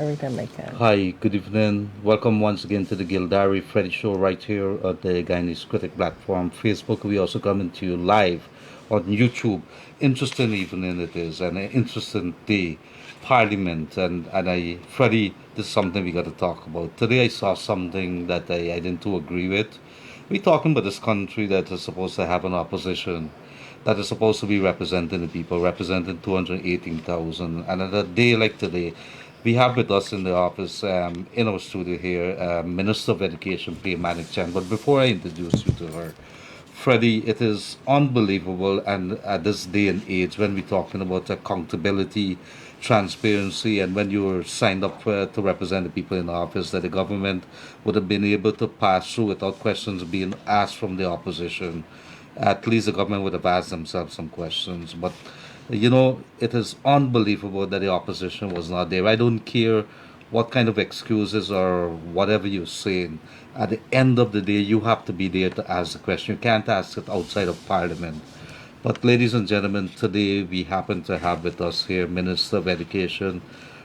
every time I can. Hi, good evening. Welcome once again to the Gildarie Freddie Show right here at the Guyanese Critic platform, Facebook. We also coming to you live on YouTube. Interesting evening it is, and an interesting day. Parliament Freddie, this is something we got to talk about. Today I saw something that I didn't too agree with. We're talking about this country that is supposed to have an opposition that is supposed to be representing the people, representing 218,000. And on a day like today, we have with us in the office, in our studio here, Minister of Education, Priya Manickchand. But before I introduce you to her, Freddie, it is unbelievable, and at this day and age, when we're talking about accountability, transparency, and when you were signed up to represent the people in the office, that the government would have been able to pass through without questions being asked from the opposition. At least the government would have asked themselves some questions. But it is unbelievable that the opposition was not there. I don't care what kind of excuses or whatever you're saying. At the end of the day, you have to be there to ask the question. You can't ask it outside of Parliament. But, ladies and gentlemen, today we happen to have with us here Minister of Education,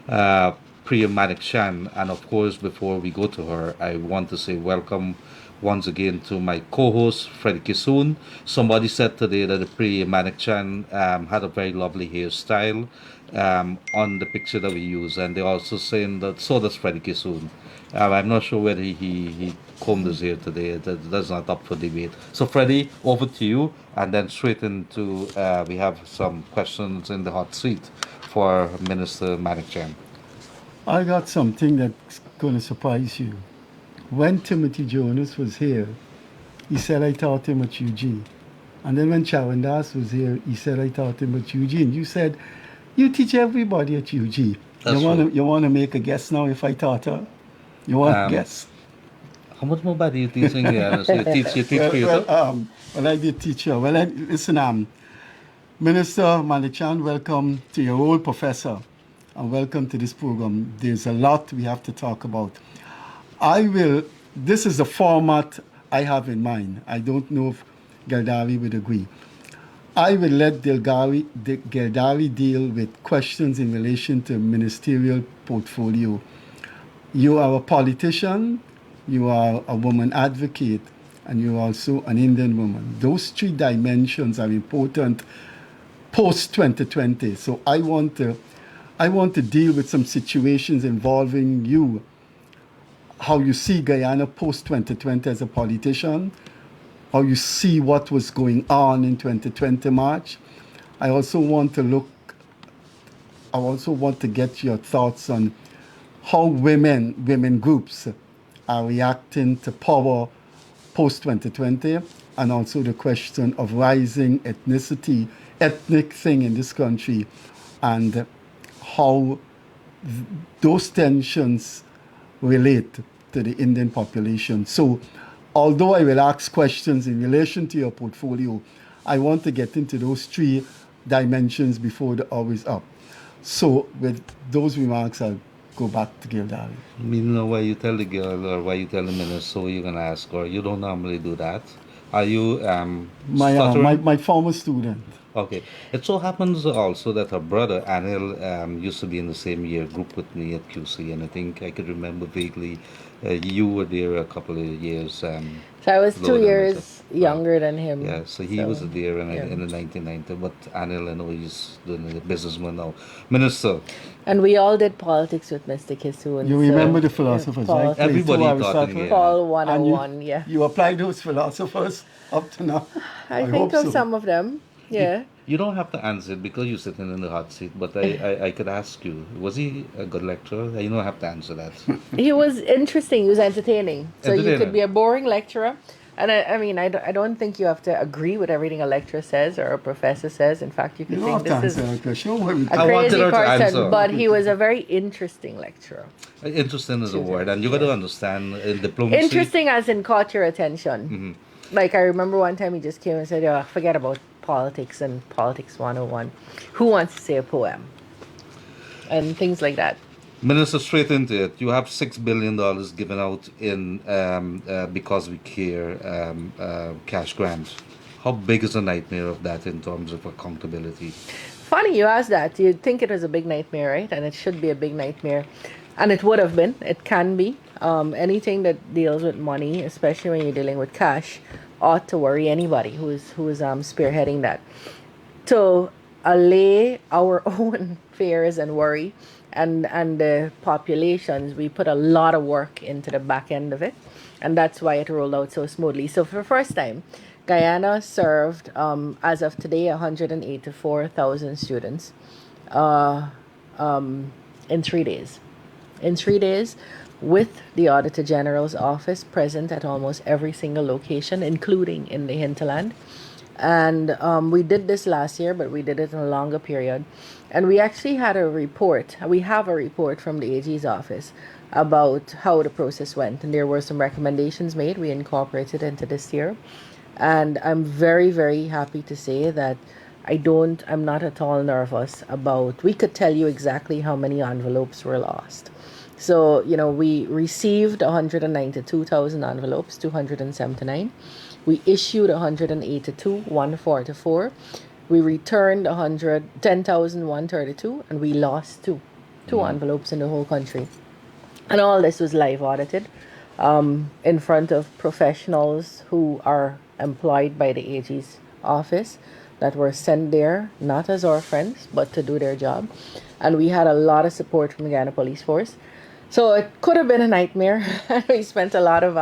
uh, Priya Manickchand. And of course, before we go to her, I want to say welcome once again to my co-host, Freddie Kissoon. Somebody said today that the Priya Manickchand had a very lovely hairstyle on the picture that we use. And they're also saying that so does Freddie Kissoon. I'm not sure whether he combed his hair today. That's not up for debate. So, Freddie, over to you, and then straight into we have some questions in the hot seat for Minister Manickchand. I got something that's going to surprise you. When Timothy Jonas was here, he said I taught him at UG. And then when Chawandas was here, he said I taught him at UG. And you said, you teach everybody at UG. That's You want to make a guess now if I taught her? You want to guess? How much more are you teaching here? So you teach for yourself? Well, I did teach her. Well, listen, Minister Manickchand, welcome to your role, Professor, and welcome to this program. There's a lot we have to talk about. This is the format I have in mind. I don't know if Gildarie would agree. I will let Gildarie deal with questions in relation to ministerial portfolio. You are a politician, you are a woman advocate, and you're also an Indian woman. Those three dimensions are important post 2020. So I want to deal with some situations involving you, how you see Guyana post 2020 as a politician, how you see what was going on in 2020 March. I also want to get your thoughts on how women groups are reacting to power post 2020, and also the question of rising ethnic thing in this country, and how those tensions relate to the Indian population. So, although I will ask questions in relation to your portfolio, I want to get into those three dimensions before the hour is up. So, with those remarks, I'll go back to Gildarie. You know why you tell the girl or why you tell the minister, so you're going to ask her. You don't normally do that. Are you stuttering? My former student. Okay. It so happens also that her brother Anil used to be in the same year group with me at QC, and I think I could remember vaguely you were there a couple of years. So I was lower 2 than years myself. younger than him. Yeah, so he was there yeah. in the 1990, but Anil, I know he's doing the businessman now. Minister, And we all did politics with Mr. Kissoon. You remember the philosophers, Paul, right? Everybody Plato, taught Aristotle. in here. Paul And 101, yeah. You apply those philosophers up to now? I think hope of so. some of them, yeah. you don't have to answer it because you're sitting in the hot seat, but I could ask you, was he a good lecturer? You don't have to answer that. He was interesting, he was entertaining. So you Entertaining. could be a boring lecturer. And I don't think you have to agree with everything a lecturer says or a professor says. In fact, you could You don't think have to this answer is that question. Don't worry. a I wanted crazy her to answer. person, but he was a very interesting lecturer. Interesting is a word, and you got to understand in diplomacy. Interesting as in caught your attention. Like I remember one time he just came and said, "Oh, forget about politics and politics 101. Who wants to say a poem?" And things like that. Minister, straight into it. You have $6 billion given out in because we care cash grants. How big is the nightmare of that in terms of accountability? Funny you asked that. You'd think it was a big nightmare, right? And it should be a big nightmare. And it would have been, it can be. Anything that deals with money, especially when you're dealing with cash, ought to worry anybody who is spearheading that. To allay our own fears and worry and the populations, we put a lot of work into the back end of it, and that's why it rolled out so smoothly. So for the first time, Guyana served, as of today, 184,000 students in 3 days. In 3 days, with the Auditor General's office present at almost every single location, including in the hinterland. And we did this last year, but we did it in a longer period. And we actually had a report. We have a report from the AG's office about how the process went. And there were some recommendations made. We incorporated into this year. And I'm very, very happy to say that I'm not at all nervous about, we could tell you exactly how many envelopes were lost. So, we received 192,000 envelopes, 279. We issued 182, 144. We returned 10,132, and we lost two envelopes in the whole country. And all this was live audited in front of professionals who are employed by the AG's office that were sent there, not as our friends, but to do their job. And we had a lot of support from the Guyana Police Force. So it could have been a nightmare. We spent a lot of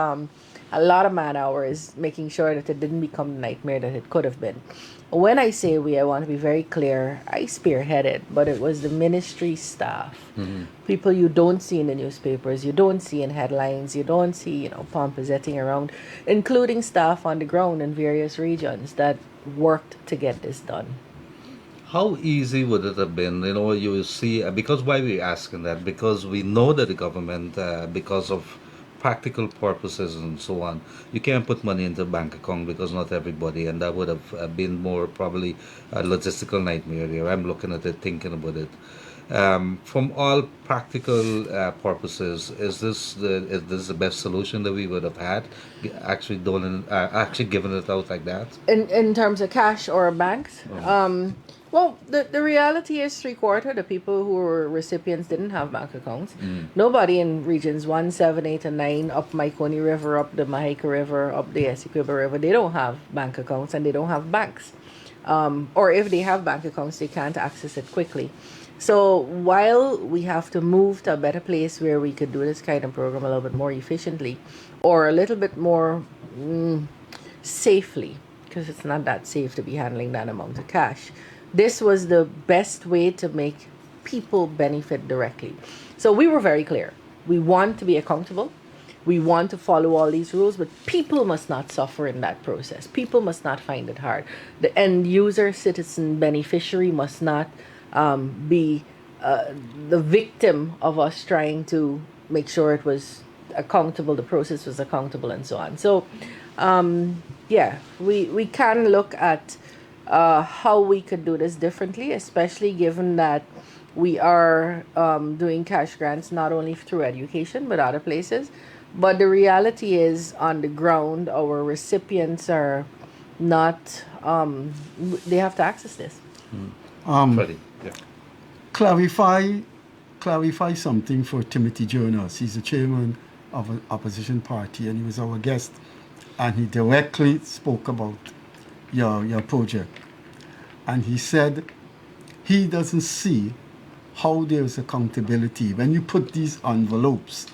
man hours making sure that it didn't become the nightmare that it could have been. When I say we, I want to be very clear. I spearheaded, but it was the ministry staff, people you don't see in the newspapers, you don't see in headlines, you don't see, pomposetting around, including staff on the ground in various regions that worked to get this done. How easy would it have been? You see, because why we asking that? Because we know that the government, because of practical purposes and so on, you can't put money into a bank account because not everybody, and that would have been more probably a logistical nightmare here. I'm looking at it, thinking about it. From all practical purposes, is this the best solution that we would have had? Actually, actually giving it out like that. In terms of cash or banks, Oh. well, the reality is 3/4 the people who were recipients didn't have bank accounts. Nobody in regions 1, 7, 8, and 9, up Maikoni River, up the Mahika River, up the Essequibo River, they don't have bank accounts and they don't have banks. Or if they have bank accounts, they can't access it quickly. So while we have to move to a better place where we could do this kind of program a little bit more efficiently or a little bit more safely, because it's not that safe to be handling that amount of cash, this was the best way to make people benefit directly. So we were very clear. We want to be accountable. We want to follow all these rules, but people must not suffer in that process. People must not find it hard. The end user, citizen, beneficiary must not be the victim of us trying to make sure it was accountable, the process was accountable, and so on. So, we can look at how we could do this differently, especially given that we are doing cash grants not only through education but other places. But the reality is, on the ground, our recipients are not, they have to access this. Freddie, yeah. Clarify something for Timothy Jonas. He's the chairman of an opposition party, and he was our guest, and he directly spoke about your project. And he said he doesn't see how there's accountability when you put these envelopes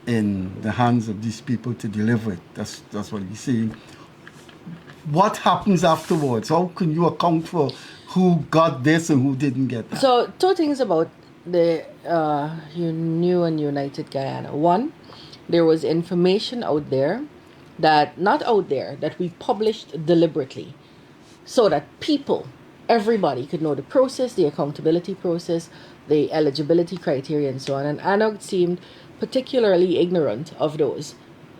in the hands of these people to deliver it. That's what he's saying. What happens afterwards? How can you account for who got this and who didn't get that? So, two things about the New and United Guyana. One, there was information out there that we published deliberately so that everybody could know the process, the accountability process, the eligibility criteria, and so on. And ANOG seemed particularly ignorant of those.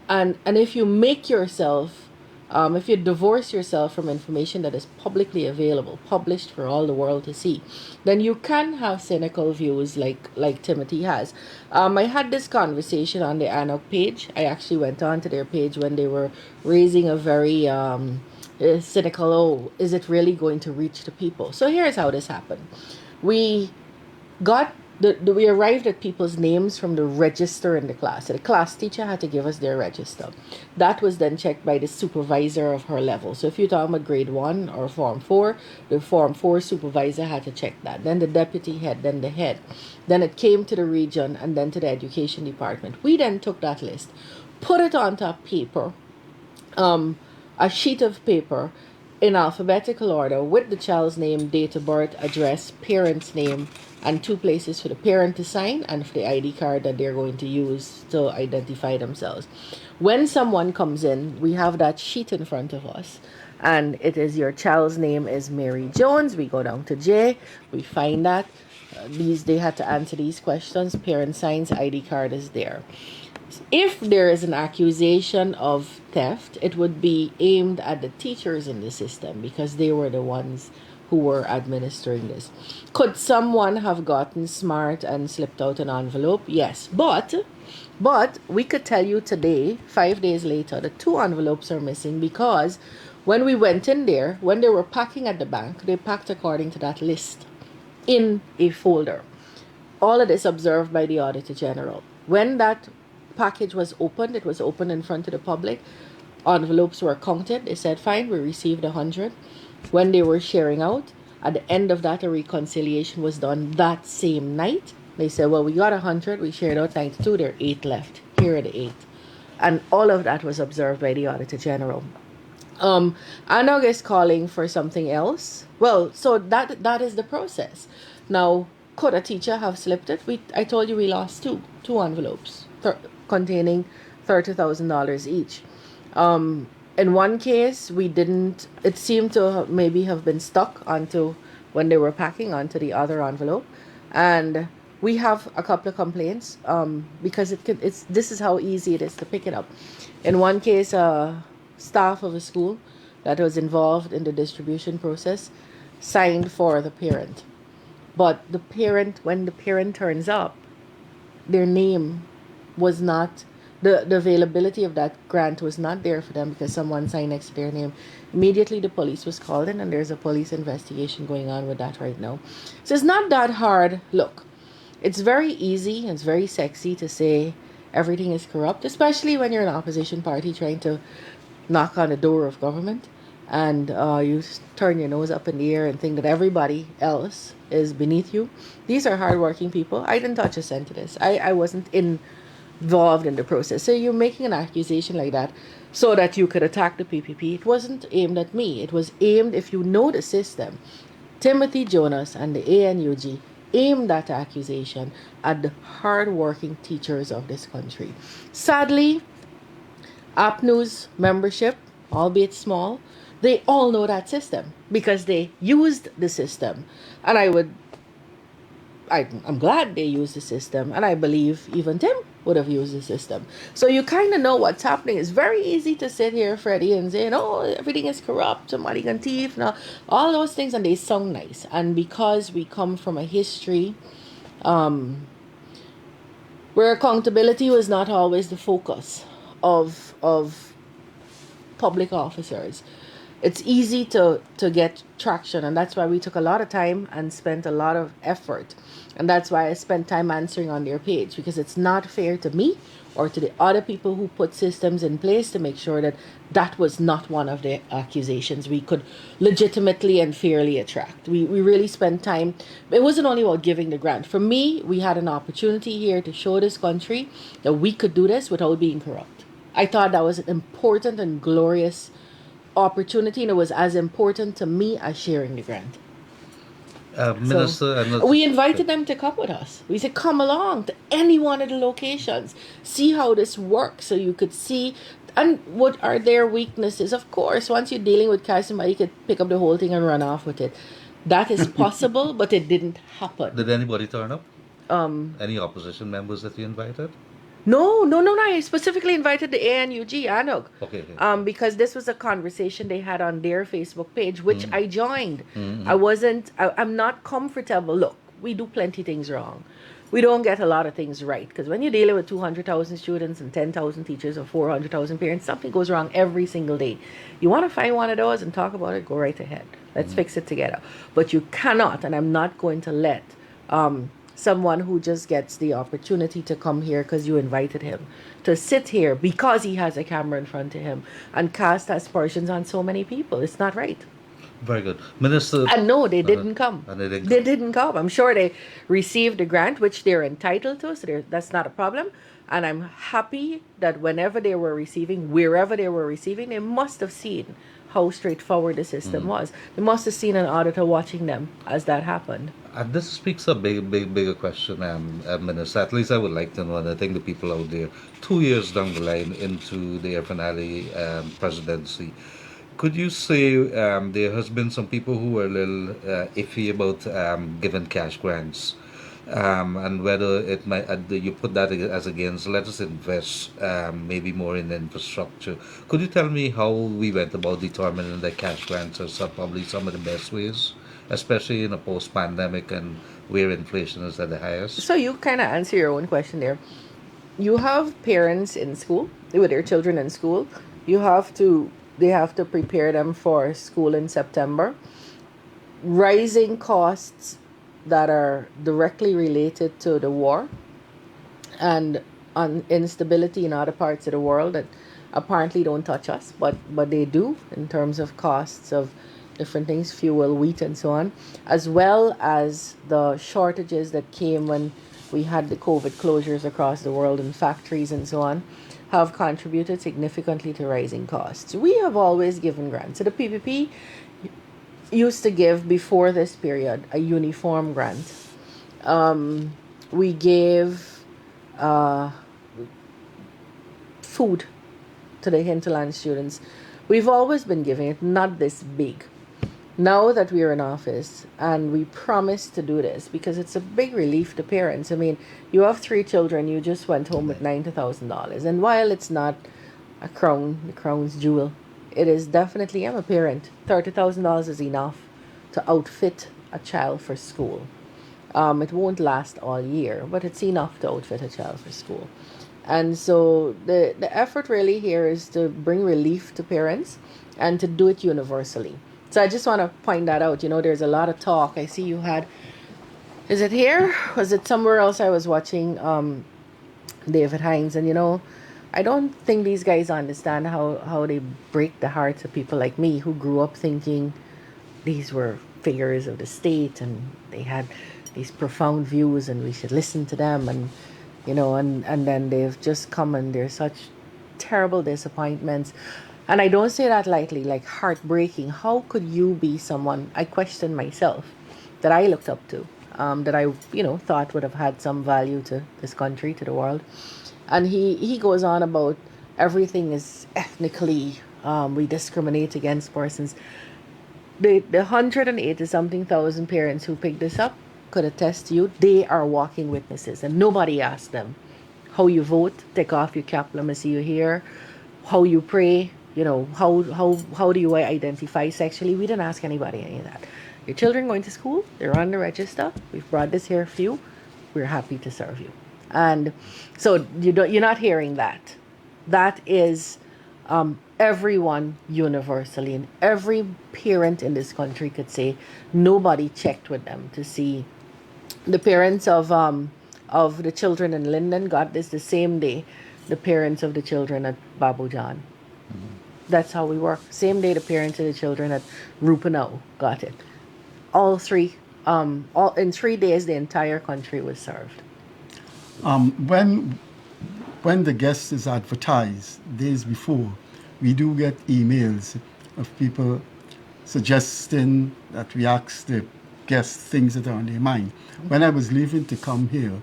And if you make yourself, if you divorce yourself from information that is publicly available, published for all the world to see, then you can have cynical views like Timothy has. I had this conversation on the ANOG page. I actually went on to their page when they were raising a very cynical, is it really going to reach the people? So here's how this happened. We got we arrived at people's names from the register in the class. So the class teacher had to give us their register. That was then checked by the supervisor of her level. So if you're talking about grade 1 or Form 4, the Form 4 supervisor had to check that. Then the deputy head, then the head. Then it came to the region and then to the education department. We then took that list, put it onto a paper, a sheet of paper in alphabetical order with the child's name, date of birth, address, parent's name, and 2 places for the parent to sign and for the ID card that they're going to use to identify themselves. When someone comes in, we have that sheet in front of us, and it is your child's name is Mary Jones. We go down to J, we find that they had to answer these questions. Parent signs, ID card is there. If there is an accusation of theft, it would be aimed at the teachers in the system because they were the ones who were administering this. Could someone have gotten smart and slipped out an envelope? Yes, but we could tell you today, 5 days later, the 2 envelopes are missing because when we went in there, when they were packing at the bank, they packed according to that list in a folder. All of this observed by the Auditor General. When that package was opened, it was opened in front of the public. Envelopes were counted. They said, fine, we received 100. When they were sharing out, at the end of that, a reconciliation was done that same night. They said, well, we got 100, we shared out 92, there are 8 left. Here are the 8. And all of that was observed by the Auditor General. ANOG is calling for something else. Well, so that is the process. Now, could a teacher have slipped it? I told you we lost two envelopes containing $30,000 each. In one case, we didn't. It seemed to maybe have been stuck onto when they were packing onto the other envelope, and we have a couple of complaints because this is how easy it is to pick it up. In one case, staff of a school that was involved in the distribution process signed for the parent, but the parent, when the parent turns up, their name was not, the availability of that grant was not there for them because someone signed next to their name. Immediately the police was called in and there's a police investigation going on with that right now. So it's not that hard. Look, it's very easy, it's very sexy to say everything is corrupt, especially when you're an opposition party trying to knock on the door of government and you turn your nose up in the air and think that everybody else is beneath you. These are hardworking people. I didn't touch a cent of this. I wasn't involved in the process. So you're making an accusation like that so that you could attack the PPP. It wasn't aimed at me. It was aimed, if you know the system, Timothy Jonas and the ANUG aimed that accusation at the hardworking teachers of this country. Sadly, APNU's membership, albeit small, they all know that system because they used the system. And I'm glad they used the system, and I believe even Tim would have used the system. So you kind of know what's happening. It's very easy to sit here, Freddie, and say, oh, everything is corrupt, somebody can thief, now all those things, and they sound nice. And because we come from a history where accountability was not always the focus of public officers, it's easy to get traction, and that's why we took a lot of time and spent a lot of effort, and that's why I spent time answering on their page, because it's not fair to me or to the other people who put systems in place to make sure that that was not one of the accusations we could legitimately and fairly attract. We really spent time. It wasn't only about giving the grant. For me, we had an opportunity here to show this country that we could do this without being corrupt. I thought that was an important and glorious opportunity, and it was as important to me as sharing the grant. Minister, We invited them to come with us. We said, come along to any one of the locations, see how this works, so you could see and what are their weaknesses. Of course, once you're dealing with cash, somebody could pick up the whole thing and run off with it. That is possible, but it didn't happen. Did anybody turn up? Any opposition members that you invited? No. I specifically invited the ANUG, ANOG. Okay. Because this was a conversation they had on their Facebook page, which I joined. I'm not comfortable. Look, we do plenty things wrong. We don't get a lot of things right. Because when you're dealing with 200,000 students and 10,000 teachers or 400,000 parents, something goes wrong every single day. You want to find one of those and talk about it, go right ahead. Let's fix it together. But you cannot, and I'm not going to let someone who just gets the opportunity to come here because you invited him, to sit here because he has a camera in front of him and cast aspersions on so many people. It's not right. Very good, Minister. And no, they Uh, didn't come. and they didn't They come. didn't come. I'm sure they received a grant, which they're entitled to, so that's not a problem. And I'm happy that whenever they were receiving, wherever they were receiving, they must have seen how straightforward the system was. They must have seen an auditor watching them as that happened. And this speaks a bigger question, Minister. At least I would like to know, and I think the people out there, 2 years down the line into the finale presidency, could you say there has been some people who are a little iffy about giving cash grants, and whether it might you put that as against let us invest maybe more in infrastructure. Could you tell me how we went about determining that cash grants are probably some of the best ways, especially in a post-pandemic and where inflation is at the highest? So you kind of answer your own question there. You have parents in school with their children in school. They have to prepare them for school in September. Rising costs that are directly related to the war and instability in other parts of the world that apparently don't touch us, but they do in terms of costs of different things, fuel, wheat, and so on, as well as the shortages that came when we had the COVID closures across the world in factories and so on, have contributed significantly to rising costs. We have always given grants. So the PPP used to give, before this period, a uniform grant. We gave food to the hinterland students. We've always been giving it, not this big. Now that we're in office and we promised to do this because it's a big relief to parents. I mean, you have 3 children, you just went home with $90,000. And while it's not the crown's jewel, it is definitely, I'm a parent, $30,000 is enough to outfit a child for school. It won't last all year, but it's enough to outfit a child for school. And so the effort really here is to bring relief to parents and to do it universally. So I just want to point that out. There's a lot of talk. I see you had, is it here? Was it somewhere else? I was watching David Hines, and I don't think these guys understand how they break the hearts of people like me who grew up thinking these were figures of the state and they had these profound views and we should listen to them, and and then they've just come and they're such terrible disappointments. And I don't say that lightly, like heartbreaking. How could you be someone, I question myself, that I looked up to, that I, thought would have had some value to this country, to the world. And he goes on about everything is ethnically, we discriminate against persons. The 180 something thousand parents who picked this up could attest to you, they are walking witnesses, and nobody asked them how you vote, take off your cap, let me see you here, how you pray, how do you identify sexually. We didn't ask anybody any of that. Your children going to school, they're on the register, we've brought this here for you, we're happy to serve you. And so you're not hearing that. That is everyone universally, and every parent in this country could say nobody checked with them to see. The parents of the children in Linden got this the same day the parents of the children at Babu John. That's how we work. Same day the parents of the children at Rupanau got it. All three, all in 3 days, the entire country was served. When the guest is advertised days before, we do get emails of people suggesting that we ask the guests things that are on their mind. When I was leaving to come here,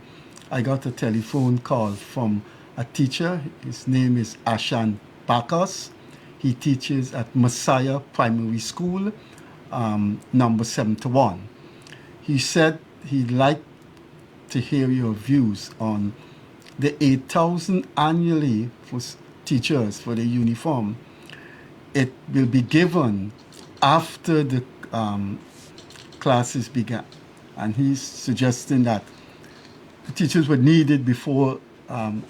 I got a telephone call from a teacher. His name is Ashan Bakas. He teaches at Messiah Primary School, number 71. He said he'd like to hear your views on the 8,000 annually for teachers for the uniform. It will be given after the classes began, and he's suggesting that the teachers would need it before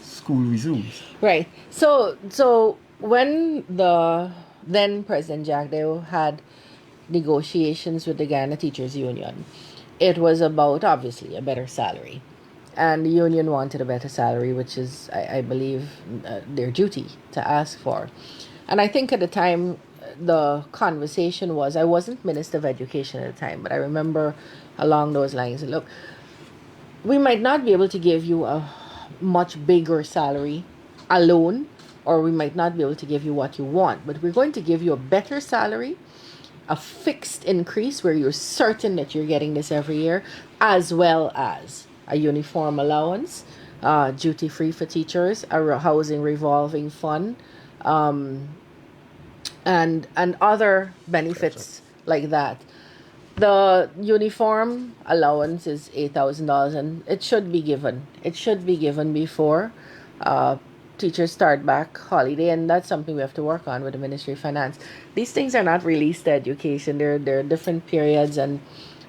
school resumes. Right. So when the then President Jack Dale had negotiations with the Ghana Teachers Union, it was about obviously a better salary. And the union wanted a better salary, which is, I believe, their duty to ask for. And I think at the time, the conversation was, I wasn't Minister of Education at the time, but I remember along those lines, look, we might not be able to give you a much bigger salary alone, or we might not be able to give you what you want, but we're going to give you a better salary, a fixed increase where you're certain that you're getting this every year, as well as a uniform allowance, duty free for teachers, a housing revolving fund, um, and other benefits like that. The uniform allowance is $8,000, and it should be given. It should be given before uh, teachers start back holiday, and that's something we have to work on with the Ministry of Finance. These things are not released to education. They're different periods, and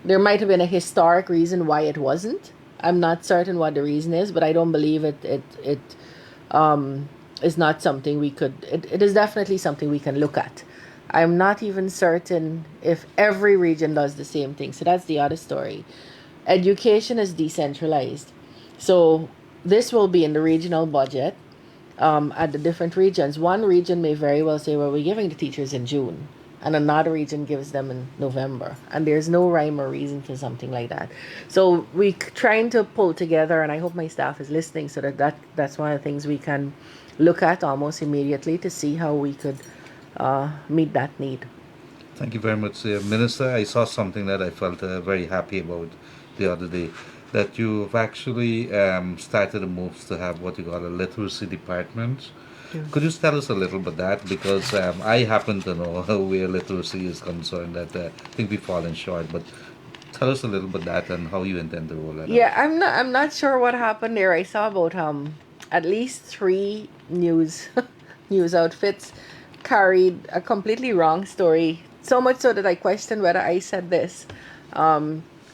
there might have been a historic reason why it wasn't. I'm not certain what the reason is, but I don't believe it is not something we could. It is definitely something we can look at. I'm not even certain if every region does the same thing. So that's the other story. Education is decentralized. So this will be in the regional budget at the different regions. One region may very well say, well, we're giving the teachers in June, and another region gives them in November. And there's no rhyme or reason for something like that. So we're trying to pull together, and I hope my staff is listening, so that's one of the things we can look at almost immediately to see how we could meet that need. Thank you very much, Minister. I saw something that I felt very happy about the other day. That you've actually started a move to have what you call a literacy department. Could you tell us a little bit that? Because I happen to know where literacy is concerned. That I think we've fallen short. But tell us a little bit that and how you intend to roll that out. Yeah, I'm not sure what happened there. I saw about at least three news news outfits carried a completely wrong story. So much so that I questioned whether I said this.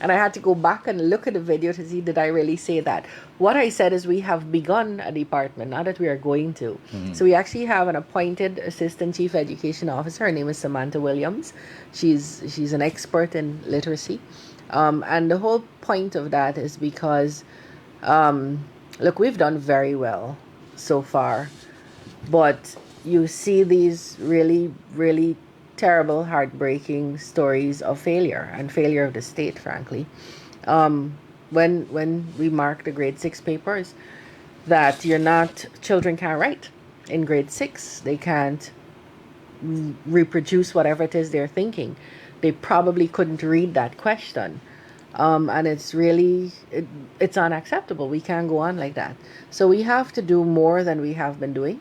And I had to go back and look at the video to see, did I really say that? What I said is we have begun a department, not that we are going to. So we actually have an appointed assistant chief education officer. Her name is Samantha Williams. She's an expert in literacy. And the whole point of that is because, look, we've done very well so far. But you see these really, really terrible, heartbreaking stories of failure and failure of the state, frankly. When we mark the grade 6 papers, that children can't write in grade 6. They can't reproduce whatever it is they're thinking. They probably couldn't read that question. And it's really, it's unacceptable. We can't go on like that. So we have to do more than we have been doing.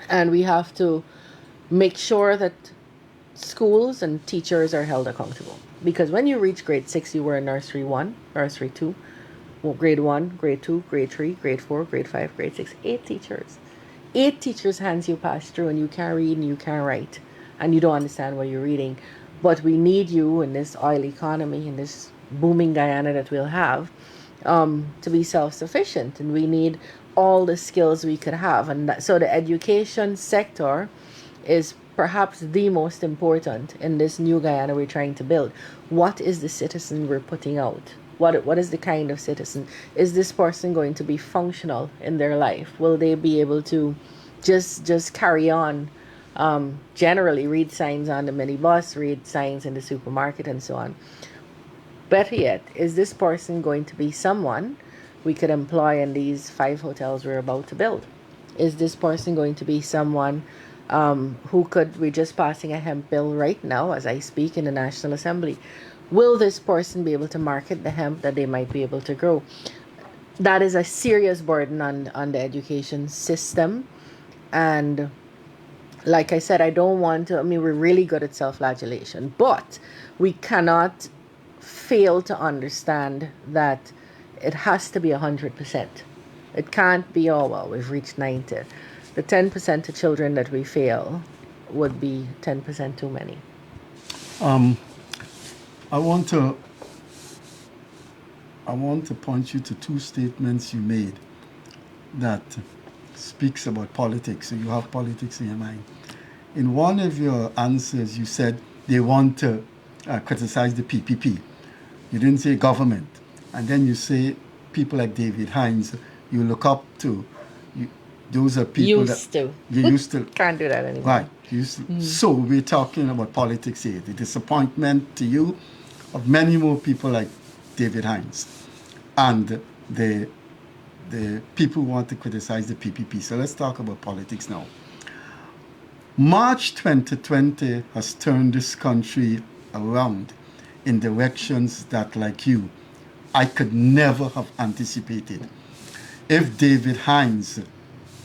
And we have to make sure that schools and teachers are held accountable. Because when you reach grade 6, you were in nursery 1, nursery 2, grade 1, grade 2, grade 3, grade 4, grade 5, grade 6. 8 teachers. 8 teachers' hands you pass through, and you can't read and you can't write. And you don't understand what you're reading. But we need you in this oil economy, in this booming Guyana that we'll have, to be self-sufficient. And we need all the skills we could have. And so the education sector is perhaps the most important in this new Guyana we're trying to build. What is the citizen we're putting out? What is the kind of citizen? Is this person going to be functional in their life? Will they be able to just carry on, generally read signs on the minibus, read signs in the supermarket, and so on? Better yet, is this person going to be someone we could employ in these 5 hotels we're about to build? Is this person going to be someone we're just passing a hemp bill right now as I speak in the National Assembly. Will this person be able to market the hemp that they might be able to grow? That is a serious burden on the education system. And like I said, we're really good at self-flagellation, but we cannot fail to understand that it has to be 100%. It can't be, oh, well, we've reached 90. The 10% of children that we fail would be 10% too many. I want to point you to 2 statements you made that speaks about politics. So you have politics in your mind. In one of your answers, you said they want to criticize the PPP. You didn't say government. And then you say people like David Hines, you look up to. You, those are people Used that to. you used to. Can't do that anymore. Right. So we're talking about politics here. The disappointment to you of many more people like David Hines and the people who want to criticize the PPP. So let's talk about politics now. March 2020 has turned this country around in directions that, like you, I could never have anticipated. If David Hines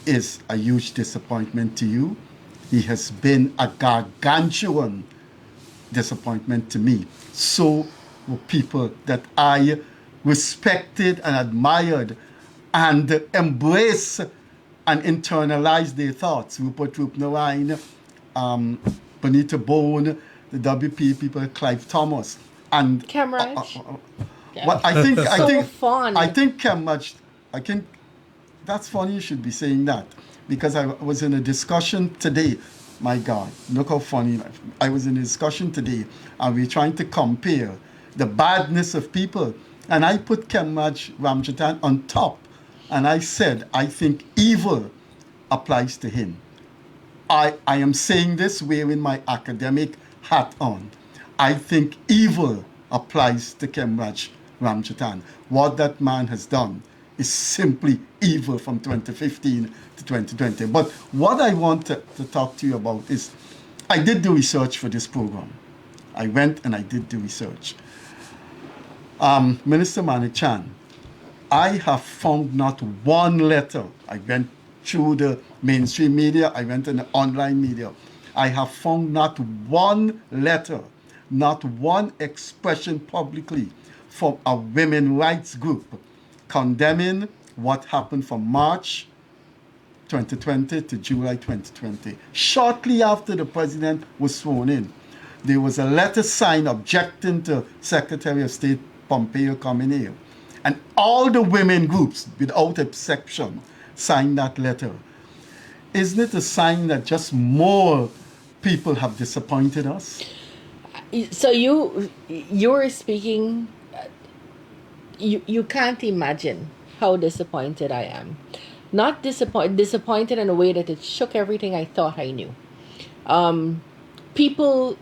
is a huge disappointment to you, he has been a gargantuan disappointment to me. So were people that I respected and admired and embraced and internalized their thoughts. Rupert Rupnarine, Bonita Bone, the WP people, Clive Thomas, and Camerage. well, I think Fun. I think I think that's funny you should be saying that because I was in a discussion today. My God, look how funny. I was in a discussion today and we're trying to compare the badness of people. And I put Kemraj Ramchatan on top. And I said, I think evil applies to him. I am saying this wearing my academic hat on. I think evil applies to Kemraj Ramchatan. What that man has done is simply evil from 2015 to 2020. But what I want to talk to you about is, I did the research for this program. I went and I did the research. Minister Manickchand, I have found not one letter. I went through the mainstream media, I went in the online media. I have found not one letter, not one expression publicly from a women rights group condemning what happened from March 2020 to July 2020. Shortly after the president was sworn in, there was a letter signed objecting to Secretary of State Pompeo coming here. And all the women groups, without exception, signed that letter. Isn't it a sign that just more people have disappointed us? So you were speaking. You can't imagine how disappointed I am. Not disappointed in a way that it shook everything I thought I knew. People,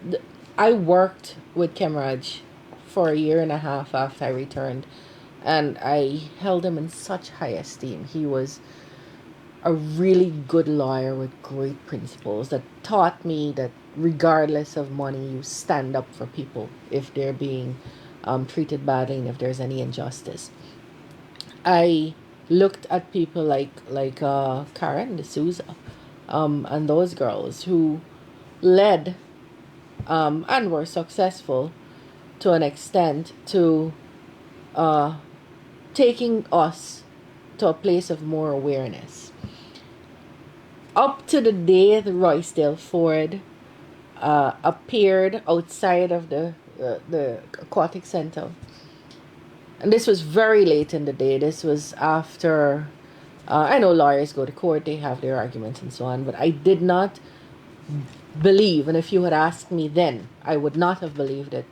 I worked with Kemraj for a year and a half after I returned, and I held him in such high esteem. He was a really good lawyer with great principles that taught me that regardless of money, you stand up for people if they're being treated badly and if there's any injustice. I looked at people like Karen D'Souza and those girls who led and were successful to an extent to taking us to a place of more awareness. Up to the day the Roysdale Ford appeared outside of the aquatic center. And this was very late in the day. This was after, I know lawyers go to court, they have their arguments and so on, but I did not believe, and if you had asked me then, I would not have believed it.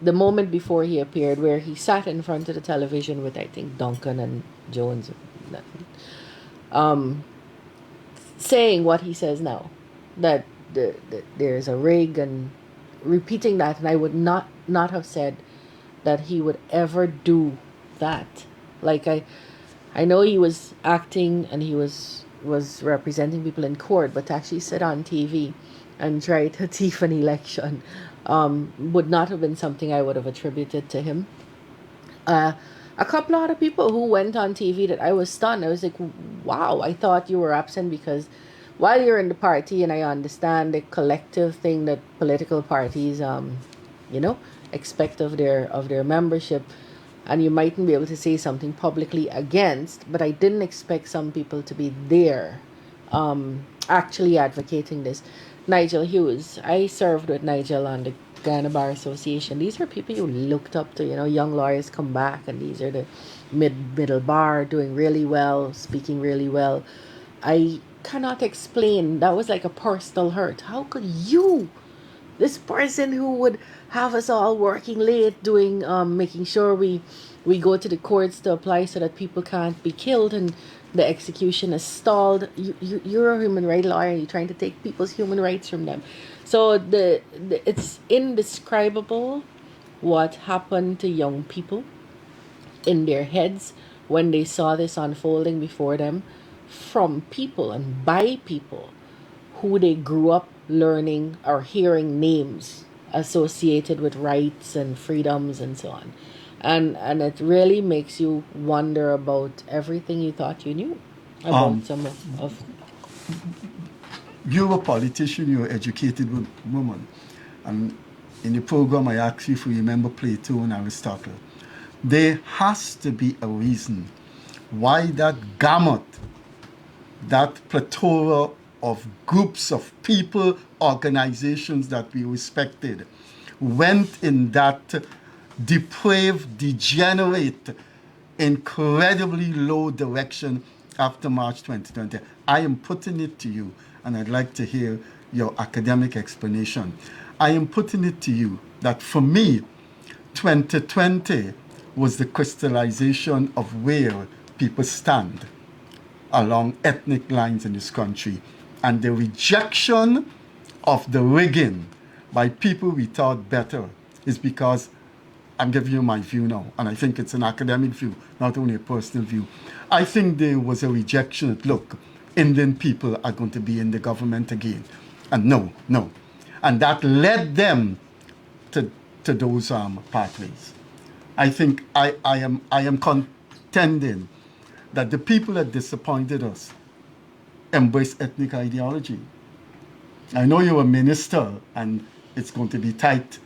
The moment before he appeared, where he sat in front of the television with, I think, Duncan and Jones, saying what he says now, that there's a rig, and repeating that, and I would not have said that he would ever do that. Like I know he was acting and he was representing people in court, but to actually sit on TV and try to thief an election would not have been something I would have attributed to him. A couple of other people who went on TV that I was stunned. I was like, wow, I thought you were absent because while you're in the party, and I understand the collective thing that political parties, expect of their membership, and you mightn't be able to say something publicly against, but I didn't expect some people to be there actually advocating this. Nigel Hughes, I served with Nigel on the Ghana Bar Association. These are people you looked up to, young lawyers come back, and these are the middle bar doing really well, speaking really well. I cannot explain. That was like a personal hurt. How could you This person who would have us all working late, doing, making sure we go to the courts to apply so that people can't be killed and the execution is stalled. You're a human right lawyer. You're trying to take people's human rights from them. So it's indescribable what happened to young people in their heads when they saw this unfolding before them from people and by people who they grew up learning or hearing names associated with rights and freedoms and so on. And it really makes you wonder about everything you thought you knew about Um, some of you're a politician, you're an educated woman. And in the program, I asked you if you remember Plato and Aristotle. There has to be a reason why that gamut, that plethora of groups of people, organizations that we respected, went in that depraved, degenerate, incredibly low direction after March 2020. I am putting it to you, and I'd like to hear your academic explanation. I am putting it to you that for me, 2020 was the crystallization of where people stand along ethnic lines in this country, and the rejection of the rigging by people we thought better is because I'm giving you my view now, and I think it's an academic view, not only a personal view. I think there was a rejection that, look, Indian people are going to be in the government again. And no, no. And that led them to those pathways. I think I am contending that the people that disappointed us embrace ethnic ideology. I know you're a minister and it's going to be tight.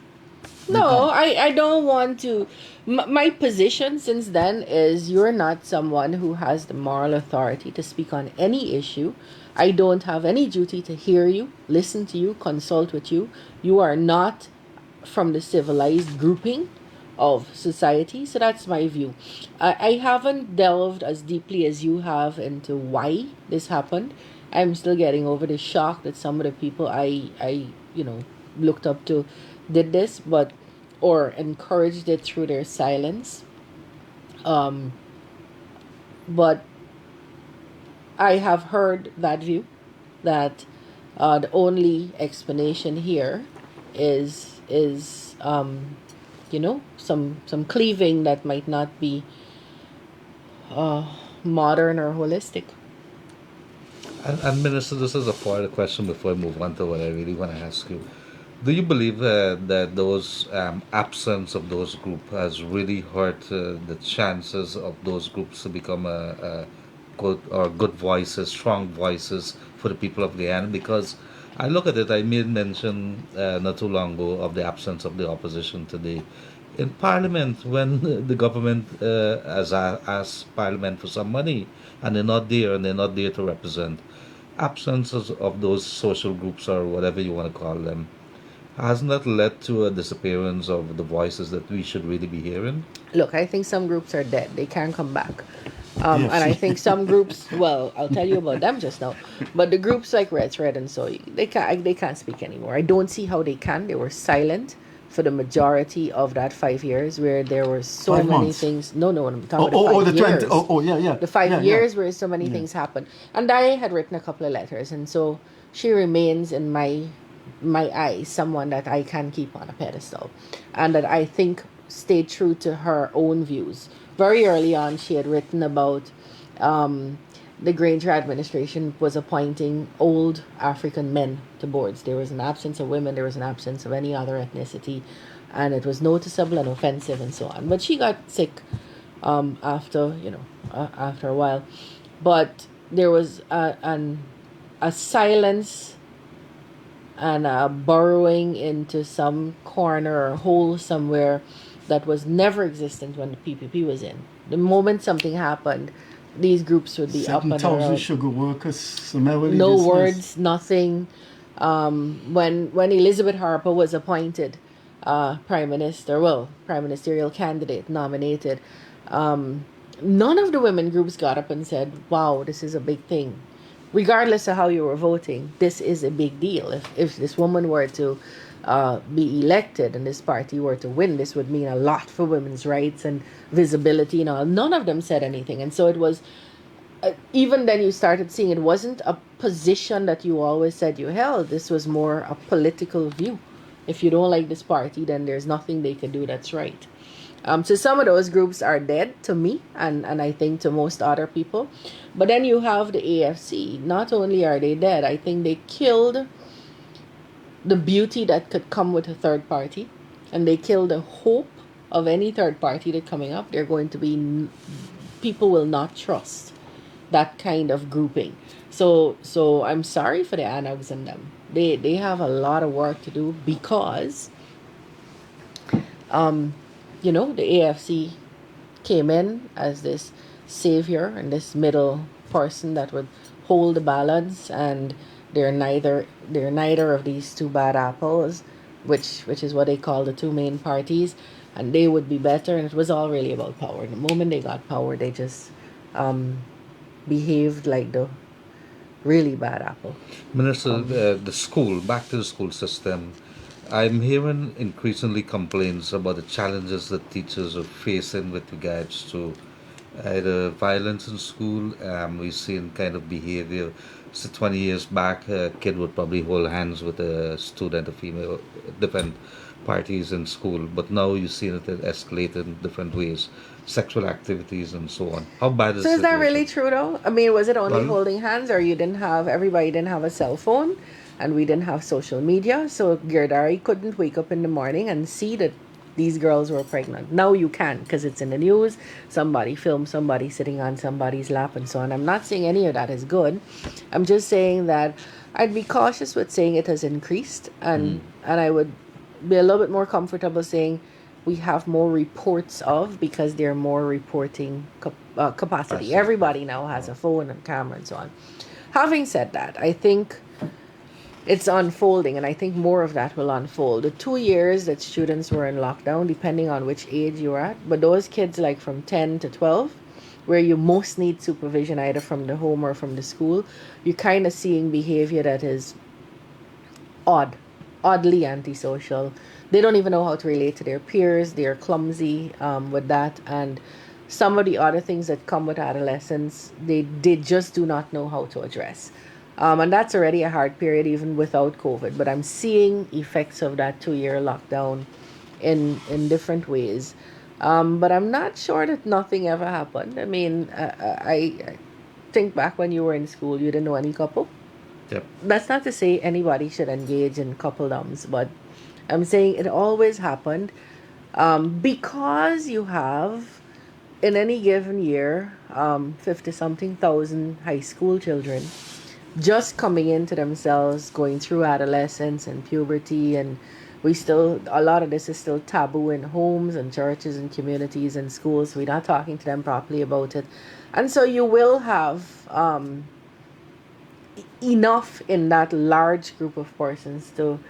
No, I don't want to. My position since then is you're not someone who has the moral authority to speak on any issue. I don't have any duty to hear you, listen to you, consult with you. You are not from the civilized grouping of society. So that's my view. I haven't delved as deeply as you have into why this happened. I'm still getting over the shock that some of the people I looked up to did this, but or encouraged it through their silence. Um, but I have heard that view that the only explanation here is some cleaving that might not be modern or holistic. And Minister, this is a further question before I move on to what I really want to ask you. Do you believe that those absence of those groups has really hurt the chances of those groups to become a good voices, strong voices for the people of Guyana? Because I look at it, I made mention not too long ago of the absence of the opposition today in Parliament when the government has asked Parliament for some money and they're not there and they're not there to represent. Absences of those social groups or whatever you want to call them hasn't that led to a disappearance of the voices that we should really be hearing? Look, I think some groups are dead. They can't come back. And I Yes. think some groups, well, I'll tell you about them just now. But the groups like Red's Red and so they can't speak anymore. I don't see how they can. They were silent for the majority of that 5 years where there were so 5 many months. things. No, no, I'm talking Oh, about the the 20. 5 years. Oh, yeah, yeah. The five Yeah, years where so many things happened. And I had written a couple of letters, and so she remains in my eyes someone that I can keep on a pedestal, and that I think stayed true to her own views. Very early on, she had written about the Granger administration was appointing old African men to boards. There was an absence of women, there was an absence of any other ethnicity, and it was noticeable and offensive and so on. But she got sick after a while. But there was a silence and a burrowing into some corner or hole somewhere that was never existent when the PPP was in. The moment something happened, these groups would be up and 7,000 around. sugar workers summarily No dismissed. words, nothing. When Elizabeth Harper was appointed prime ministerial candidate nominated, none of the women groups got up and said, "Wow, this is a big thing." regardless of how you were voting, this is a big deal. If this woman were to be elected and this party were to win, this would mean a lot for women's rights and visibility and all. None of them said anything. And so it was, even then you started seeing it wasn't a position that you always said you held. This was more a political view. If you don't like this party, then there's nothing they can do that's right. So some of those groups are dead to me, and I think to most other people. But then you have the AFC. Not only are they dead, I think they killed the beauty that could come with a third party, and they killed the hope of any third party that coming up. They're going to be, people will not trust that kind of grouping. So I'm sorry for the Anags and them. They have a lot of work to do because the AFC came in as this savior and this middle person that would hold the balance, and they're neither of these two bad apples, which is what they call the two main parties, and they would be better. And it was all really about power. The moment they got power, they just behaved like the really bad apple. Minister, the school, back to the school system, I'm hearing increasingly complaints about the challenges that teachers are facing with regards to either violence in school. We've seen kind of behavior. So 20 years back, a kid would probably hold hands with a student, a female, different parties in school. But now you've seen it escalate in different ways, sexual activities and so on. How bad is So the is that really situation? true though? I mean, was it only Well, holding hands, or everybody didn't have a cell phone, and we didn't have social media, so Gildarie couldn't wake up in the morning and see that these girls were pregnant. Now you can, because it's in the news. Somebody filmed somebody sitting on somebody's lap and so on. I'm not saying any of that is good. I'm just saying that I'd be cautious with saying it has increased, and I would be a little bit more comfortable saying we have more reports of, because they're more reporting capacity. passive. Everybody now has a phone and camera and so on. Having said that, I think it's unfolding, and I think more of that will unfold. The 2 years that students were in lockdown, depending on which age you're at, but those kids like from 10 to 12, where you most need supervision either from the home or from the school, you're kind of seeing behavior that is oddly antisocial. They don't even know how to relate to their peers. They're clumsy with that, and some of the other things that come with adolescence, they just do not know how to address. And that's already a hard period even without COVID. But I'm seeing effects of that 2 year lockdown in different ways. But I'm not sure that nothing ever happened. I mean, I think back when you were in school, you didn't know any couple. Yep. That's not to say anybody should engage in coupledoms, but I'm saying it always happened because you have, in any given year, 50 something thousand high school children just coming into themselves, going through adolescence and puberty, and a lot of this is still taboo in homes and churches and communities and schools. We're not talking to them properly about it. And so you will have enough in that large group of persons to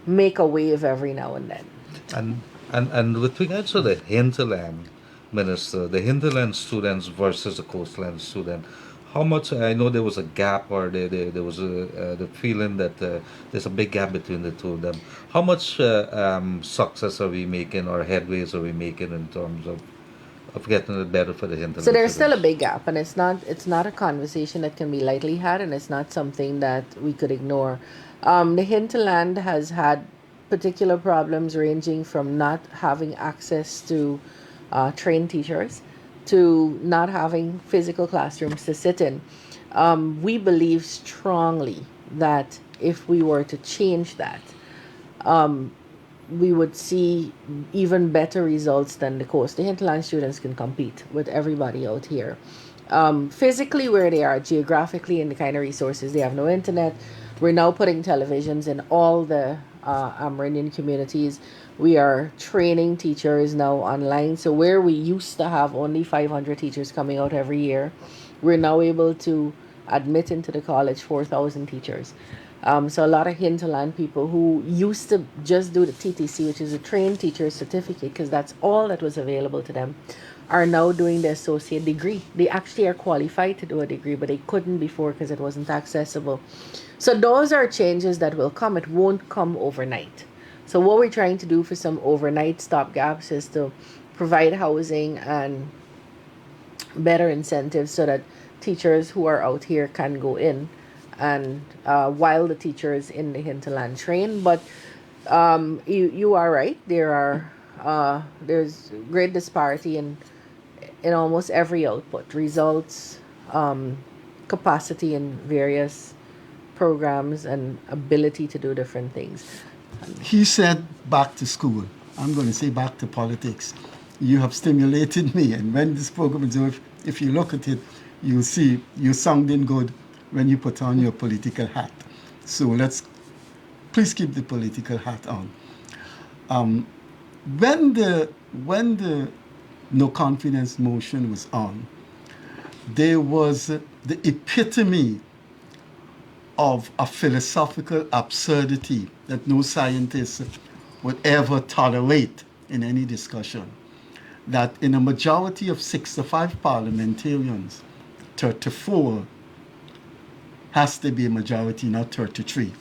make a wave every now and then. And with regards to the hinterland, Minister, the hinterland students versus the coastland student, how much, I know there was a gap, or there was the feeling that there's a big gap between the two of them. How much success are we making, or headways are we making in terms of getting it better for the So hinterland there's still a students? big gap, and it's not a conversation that can be lightly had, and it's not something that we could ignore. The hinterland has had particular problems ranging from not having access to trained teachers to not having physical classrooms to sit in. We believe strongly that if we were to change that, we would see even better results than the coast. The hinterland students can compete with everybody out here. Physically, where they are, geographically, and the kind of resources, they have no internet. We're now putting televisions in all the Amerindian communities. We are training teachers now online. So where we used to have only 500 teachers coming out every year, we're now able to admit into the college 4,000 teachers. So a lot of hinterland people who used to just do the TTC, which is a trained teacher certificate, because that's all that was available to them, are now doing the associate degree. They actually are qualified to do a degree, but they couldn't before because it wasn't accessible. So those are changes that will come. It won't come overnight. So what we're trying to do for some overnight stopgaps is to provide housing and better incentives so that teachers who are out here can go in, and while the teachers in the hinterland train. But you are right. There's great disparity in almost every output, results, capacity in various programs, and ability to do different things. He said back to school. I'm going to say back to politics. You have stimulated me, and when this program is over, if you look at it, you'll see you're sounding good when you put on your political hat. So please keep the political hat on. When the no confidence motion was on, there was the epitome of a philosophical absurdity that no scientist would ever tolerate in any discussion. That in a majority of 65 parliamentarians, 34 has to be a majority, not 33.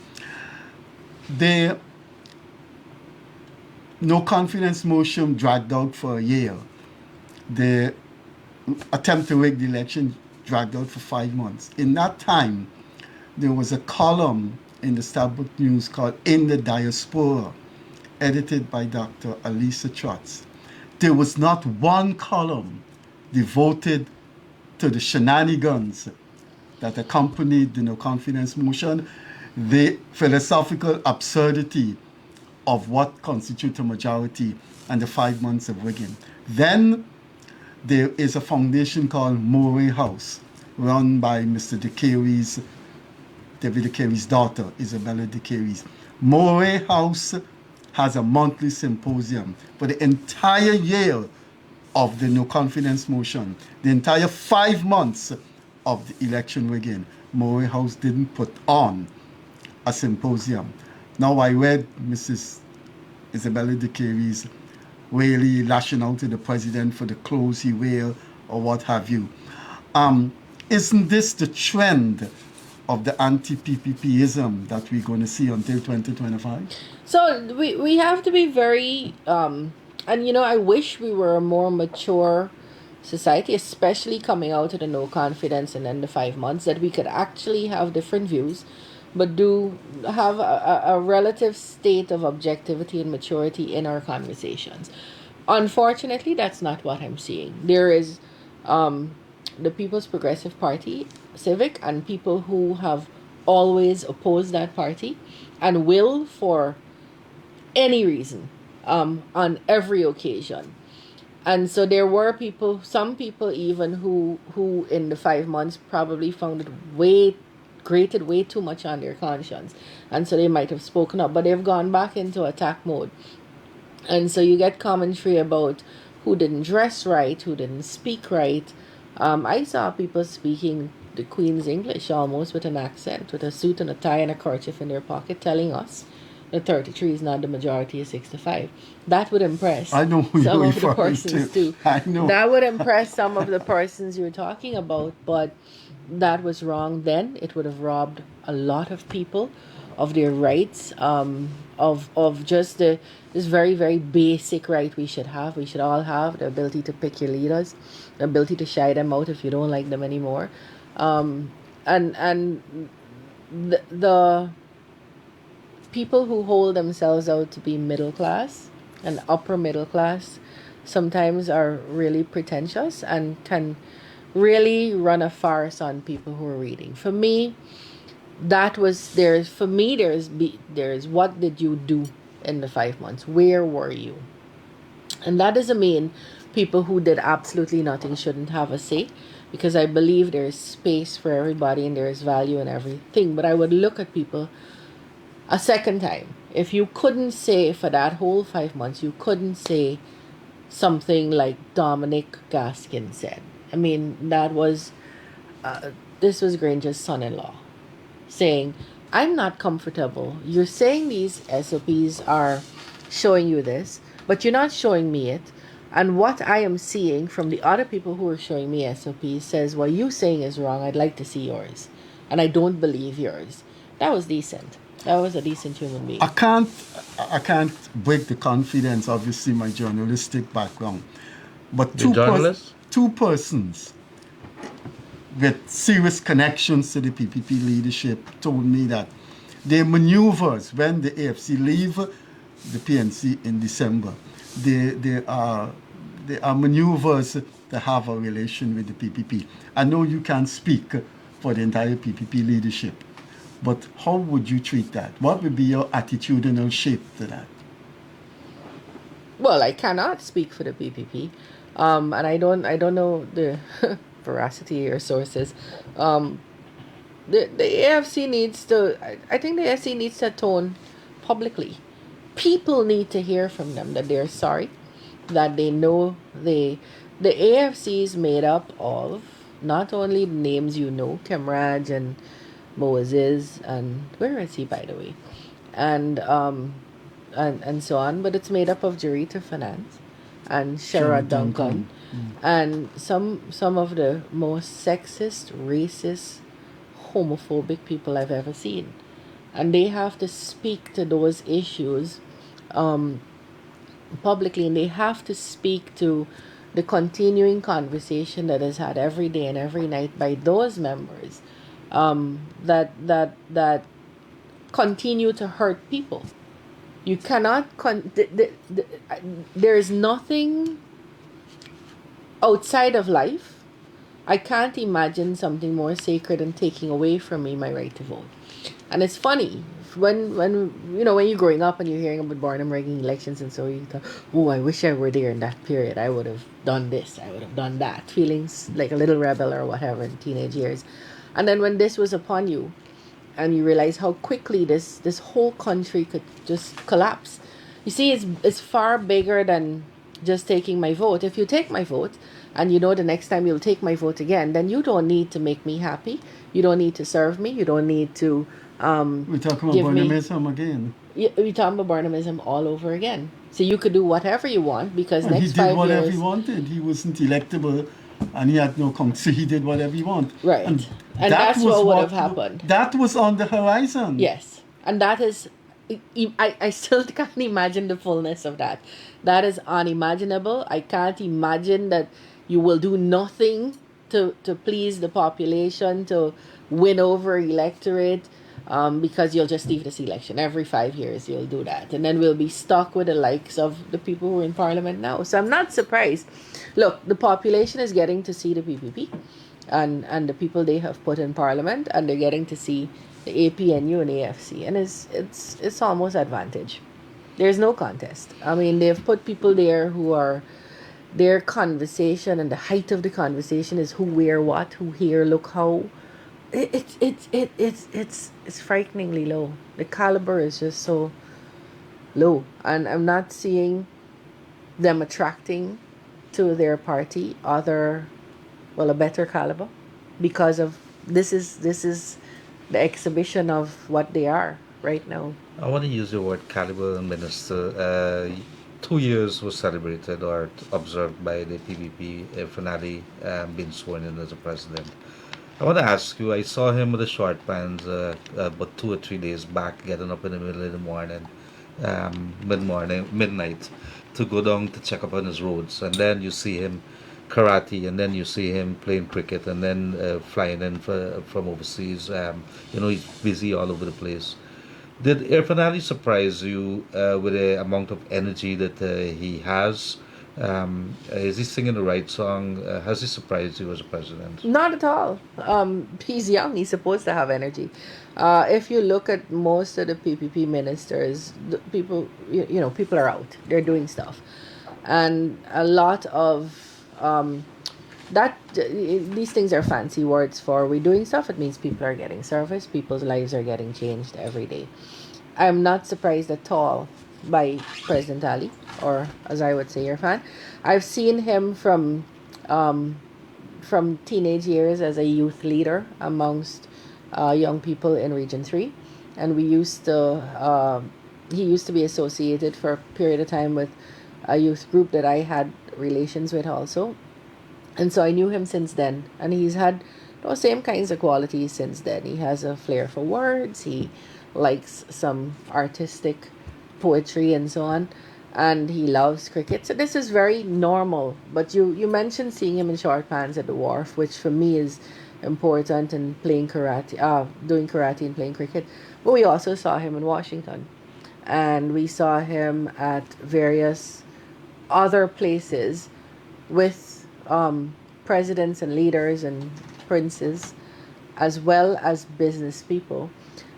The no confidence motion dragged out for a year. The attempt to rig the election dragged out for 5 months. In that time, there was a column in the Starbuck News called In the Diaspora, edited by Dr. Alisa Trotz. There was not one column devoted to the shenanigans that accompanied the no confidence motion, the philosophical absurdity of what constitutes a majority, and the 5 months of rigging. Then there is a foundation called Moray House, run by Mr. David DeCary's daughter, Isabella DeCary's. Moray House has a monthly symposium for the entire year of the no confidence motion, the entire 5 months of the election rigging. Moray House didn't put on a symposium. Now, I read Mrs. Isabella DeCary's really lashing out to the president for the clothes he wear or what have you. Isn't this the trend of the anti-PPPism that we're going to see until 2025? So we have to be very, and I wish we were a more mature society, especially coming out of the no confidence and then the 5 months, that we could actually have different views, but do have a relative state of objectivity and maturity in our conversations. Unfortunately, that's not what I'm seeing. There is the People's Progressive Party, Civic, and people who have always opposed that party and will for any reason, on every occasion. And so there were some people even who in the 5 months probably found it grated way too much on their conscience. And so they might have spoken up, but they've gone back into attack mode. And so you get commentary about who didn't dress right, who didn't speak right. I saw people speaking the Queen's English almost with an accent, with a suit and a tie and a kerchief in their pocket, telling us that 33 is not the majority of 65. That would impress I know who some you're of the referring persons to. too. I know. That would impress some of the persons you're talking about, but that was wrong then. It would have robbed a lot of people of their rights, of just this very, very basic right we should have. We should all have the ability to pick your leaders, the ability to shy them out if you don't like them anymore. And the people who hold themselves out to be middle class and upper middle class sometimes are really pretentious and can really run a farce on people who are reading. For me, there's what did you do in the 5 months? Where were you? And that doesn't mean people who did absolutely nothing shouldn't have a say, because I believe there's space for everybody and there's value in everything. But I would look at people a second time. If you couldn't say for that whole 5 months, you couldn't say something like Dominic Gaskin said. I mean, this was Granger's son-in-law saying, I'm not comfortable. You're saying these SOPs are showing you this, but you're not showing me it. And what I am seeing from the other people who are showing me SOPs says, what you saying is wrong. I'd like to see yours. And I don't believe yours. That was decent. That was a decent human being. I can't break the confidence, obviously, my journalistic background. But The journalist? two persons with serious connections to the PPP leadership told me that their maneuvers when the AFC leave the PNC in December, they are maneuvers to have a relation with the PPP. I know you can't speak for the entire PPP leadership, but how would you treat that? What would be your attitudinal shape to that? Well, I cannot speak for the PPP, and I don't know the veracity or sources. Um, the AFC needs to. I think the AFC needs to atone publicly. People need to hear from them that they're sorry, that they know the AFC is made up of not only the names you know, Kemraj and Moses, and where is he, by the way, and and so on, but it's made up of Jarita Finance and Sherrod Duncan and some of the most sexist, racist, homophobic people I've ever seen. And they have to speak to those issues um, publicly, and they have to speak to the continuing conversation that is had every day and every night by those members that continue to hurt people. You cannot there is nothing outside of life. I can't imagine something more sacred than taking away from me my right to vote. And it's funny when when you're growing up and you're hearing about Barnum rigging elections, and so you thought, oh, I wish I were there in that period. I would have done this, I would have done that. Feelings like a little rebel or whatever in teenage years. And then when this was upon you, and you realize how quickly this whole country could just collapse. You see, it's far bigger than just taking my vote. If you take my vote, and you know the next time you'll take my vote again, then you don't need to make me happy. You don't need to serve me. You don't need to We're talking about give me. Barnamism again. You're talking about Barnamism all over again. So you could do whatever you want, because And he next did 5 whatever years, he wanted. He wasn't electable, and he had no so he did whatever he wanted. right? And that that's was what would have happened. That was on the horizon. Yes, and that is, I still can't imagine the fullness of that. That is unimaginable. I can't imagine that you will do nothing to please the population, to win over electorate, because you'll just leave this election every 5 years. You'll do that, and then we'll be stuck with the likes of the people who are in parliament now. So I'm not surprised. Look, the population is getting to see the PPP, and the people they have put in parliament, and they're getting to see the APNU and AFC, and it's almost advantage. There's no contest. I mean, they've put people there who are, their conversation and the height of the conversation is who wear what, who here, look how. It's frighteningly low. The caliber is just so low, and I'm not seeing them attracting to their party a better caliber, because of this is the exhibition of what they are right now. I want to use the word caliber, Minister. 2 years was celebrated or observed by the PPP finale being sworn in as a president. I want to ask you, I saw him with the short pants about 2 or 3 days back, getting up in the middle of the morning, midnight, to go down to check up on his roads. And then you see him karate, and then you see him playing cricket, and then flying in from overseas. He's busy all over the place. Did Irfan surprise you with the amount of energy that he has? Is he singing the right song? Has he surprised you as a president? Not at all. He's young. He's supposed to have energy. If you look at most of the PPP ministers, the people, people are out. They're doing stuff, and a lot of these things are fancy words for we doing stuff. It means people are getting service. People's lives are getting changed every day. I'm not surprised at all by President Ali, or as I would say, Irfan. I've seen him from teenage years as a youth leader amongst young people in Region 3, and he used to be associated for a period of time with a youth group that I had relations with also. And so I knew him since then, and he's had those same kinds of qualities since then. He has a flair for words, he likes some artistic poetry and so on, and he loves cricket. So this is very normal. But you mentioned seeing him in short pants at the wharf, which for me is important in playing karate, doing karate and playing cricket. But we also saw him in Washington, and we saw him at various other places with presidents and leaders and princes, as well as business people.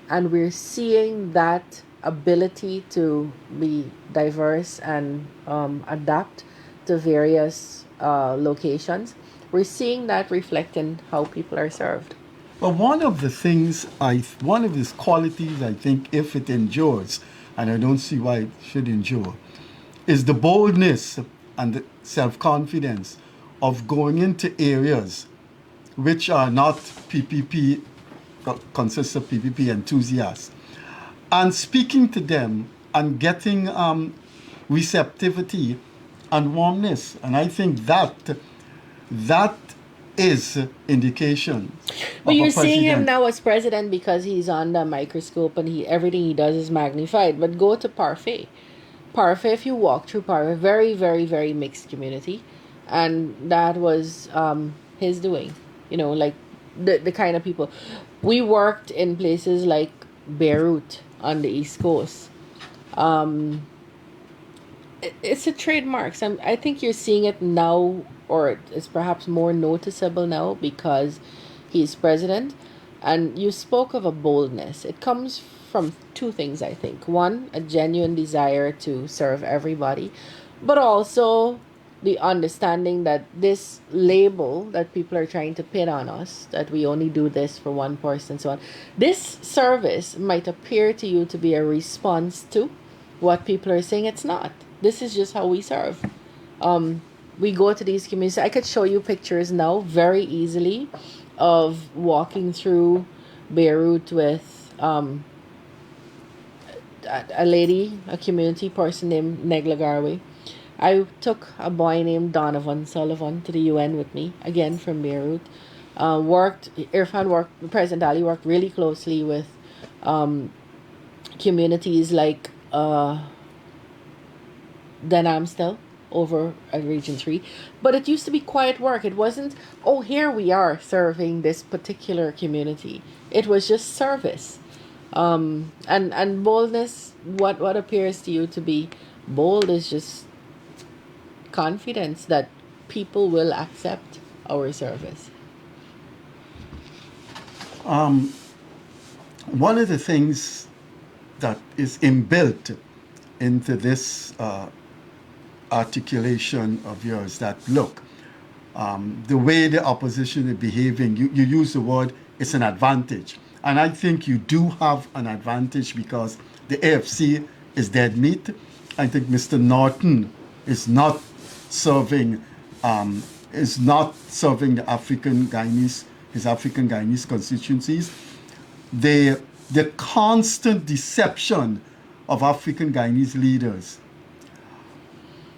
And we're seeing that ability to be diverse and adapt to various locations. We're seeing that reflect in how people are served. But one of the things, one of his qualities, I think, if it endures, and I don't see why it should endure, is the boldness and the self-confidence of going into areas which are not PPP, consists of PPP enthusiasts, and speaking to them and getting receptivity and warmness. And I think that is indication. But of you're a seeing him president. now as president because he's under a microscope and everything he does is magnified. But go to Parfait. Parfait, if you walk through Parfait, very, very, very mixed community. And that was his doing. You know, like the kind of people. We worked in places like Beirut on the East Coast. It's a trademark. So I think you're seeing it now, or it's perhaps more noticeable now because he's president. And you spoke of a boldness. It comes from two things, I think. One, a genuine desire to serve everybody, but also the understanding that this label that people are trying to pin on us, that we only do this for one person and so on, this service might appear to you to be a response to what people are saying. It's not. This is just how we serve. We go to these communities. I could show you pictures now very easily of walking through Beirut with a lady, a community person named Neglagarwe. I took a boy named Donovan Sullivan to the UN with me, again from Beirut. President Ali worked really closely with communities like Denamstel over at Region 3. But it used to be quiet work. It wasn't, oh, here we are serving this particular community. It was just service. And boldness, what appears to you to be bold is just confidence that people will accept our service. One of the things that is inbuilt into this articulation of yours, that look, the way the opposition is behaving, you use the word, it's an advantage. And I think you do have an advantage because the AFC is dead meat. I think Mr. Norton is not serving the African Guyanese, his African Guyanese constituencies. The constant deception of African Guyanese leaders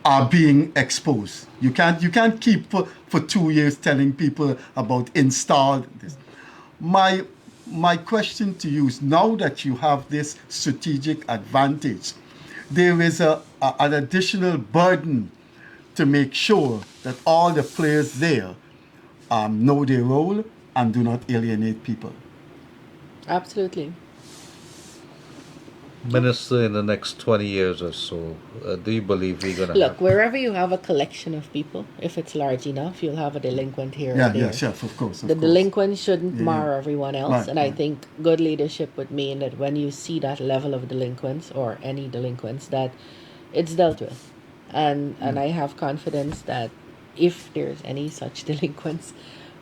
are being exposed. You can't keep for 2 years telling people about installed this. My question to you is, now that you have this strategic advantage, there is an additional burden to make sure that all the players there know their role and do not alienate people. Absolutely. Minister, in the next 20 years or so, do you believe we're going to Look, wherever you have a collection of people, if it's large enough, you'll have a delinquent here or there. Yes, of course. The delinquent shouldn't mar everyone else. Right, and I right. think good leadership would mean that when you see that level of delinquents or any delinquents, that it's dealt with. And I have confidence that if there's any such delinquents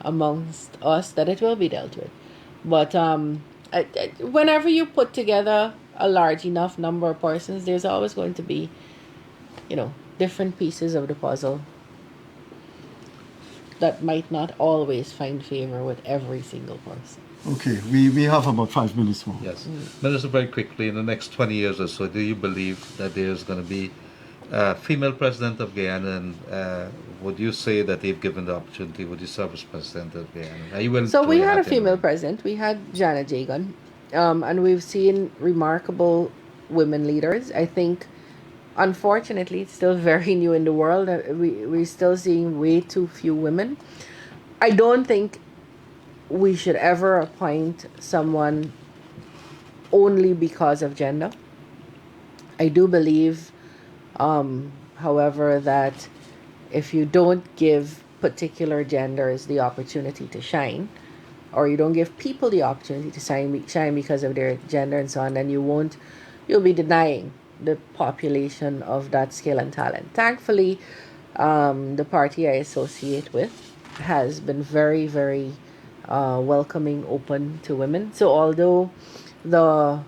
amongst us, that it will be dealt with. But whenever you put together a large enough number of persons, there's always going to be, different pieces of the puzzle that might not always find favor with every single person. Okay, we have about 5 minutes more. Yes. Minister, very quickly, in the next 20 years or so, do you believe that there's going to be Female president of Guyana, and would you say that if given the opportunity, would you serve as president of Guyana? Are you willing to So throw we your had a hat in the female ring? president. We had Janet Jagan, and we've seen remarkable women leaders. I think, unfortunately, it's still very new in the world. We're still seeing way too few women. I don't think we should ever appoint someone only because of gender. I do believe, however, that if you don't give particular genders the opportunity to shine, or you don't give people the opportunity to shine because of their gender and so on, then you'll be denying the population of that skill and talent. Thankfully, the party I associate with has been very, very welcoming, open to women. So although the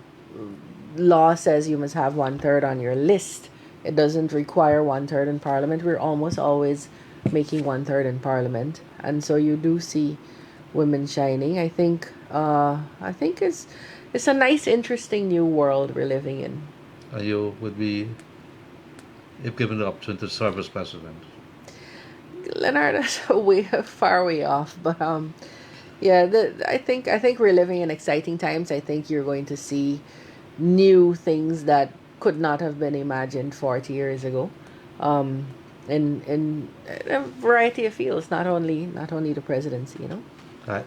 law says you must have 1/3 on your list, it doesn't require 1/3 in parliament. We're almost always making 1/3 in parliament, and so you do see women shining. I think it's a nice, interesting new world we're living in. You would be, if given the opportunity to serve as president. Leonard, that's a way far way off, but yeah, I think we're living in exciting times. I think you're going to see new things that could not have been imagined 40 years ago, um, in a variety of fields, not only the presidency, you know.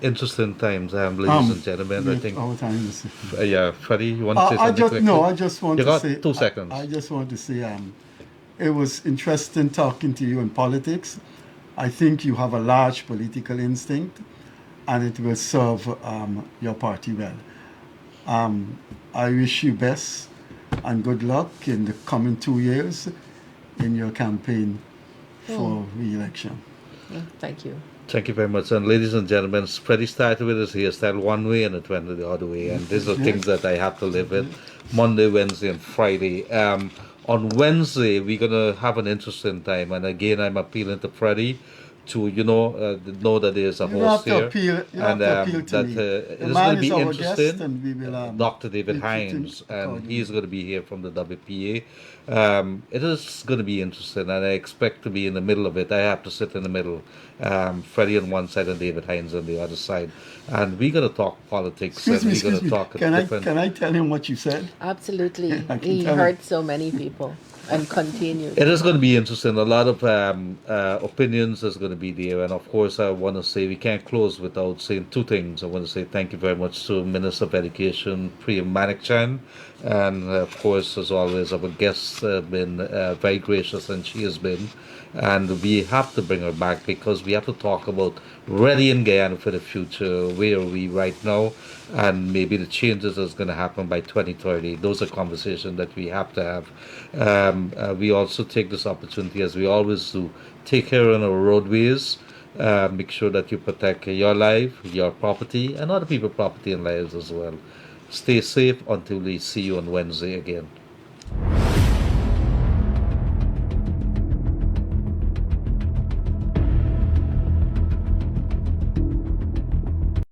Interesting times, ladies and gentlemen. I think, Our time is. yeah, Freddie, you want to say I something just quickly? no. I just want You to got say. 2 seconds. I just want to say. It was interesting talking to you in politics. I think you have a large political instinct, and it will serve your party well. I wish you best and good luck in the coming 2 years in your campaign for re-election. Thank you. Thank you very much. And ladies and gentlemen, Freddie started with his hairstyle one way and it went the other way. And these are things that I have to live with Monday, Wednesday, and Friday. On Wednesday, we're going to have an interesting time. And again, I'm appealing to Freddie to, know that there's a You don't host have to here. appeal. You don't And have to appeal to that me. it The is man going to is be our guest, interesting. and we will. Dr. David we treat him Hines, and accordingly. he's going to be here from the WPA. It is going to be interesting, and I expect to be in the middle of it. I have to sit in the middle, Freddie on one side and David Hines on the other side, and we're going to talk politics, and we're going to talk different. Can I tell him what you said? Absolutely. I can He tell hurt so many people and continues. It is going to be interesting. A lot of opinions is going to be there, and of course, I want to say we can't close without saying two things. I want to say thank you very much to Minister of Education Priya Manickchand, and of course, as always, our guests have been very gracious, and she has been. And we have to bring her back because we have to talk about readying Guyana for the future. Where are we right now? And maybe the changes that's going to happen by 2030. Those are conversations that we have to have. We also take this opportunity, as we always do, take care on our roadways. Make sure that you protect your life, your property, and other people's property and lives as well. Stay safe until we see you on Wednesday again.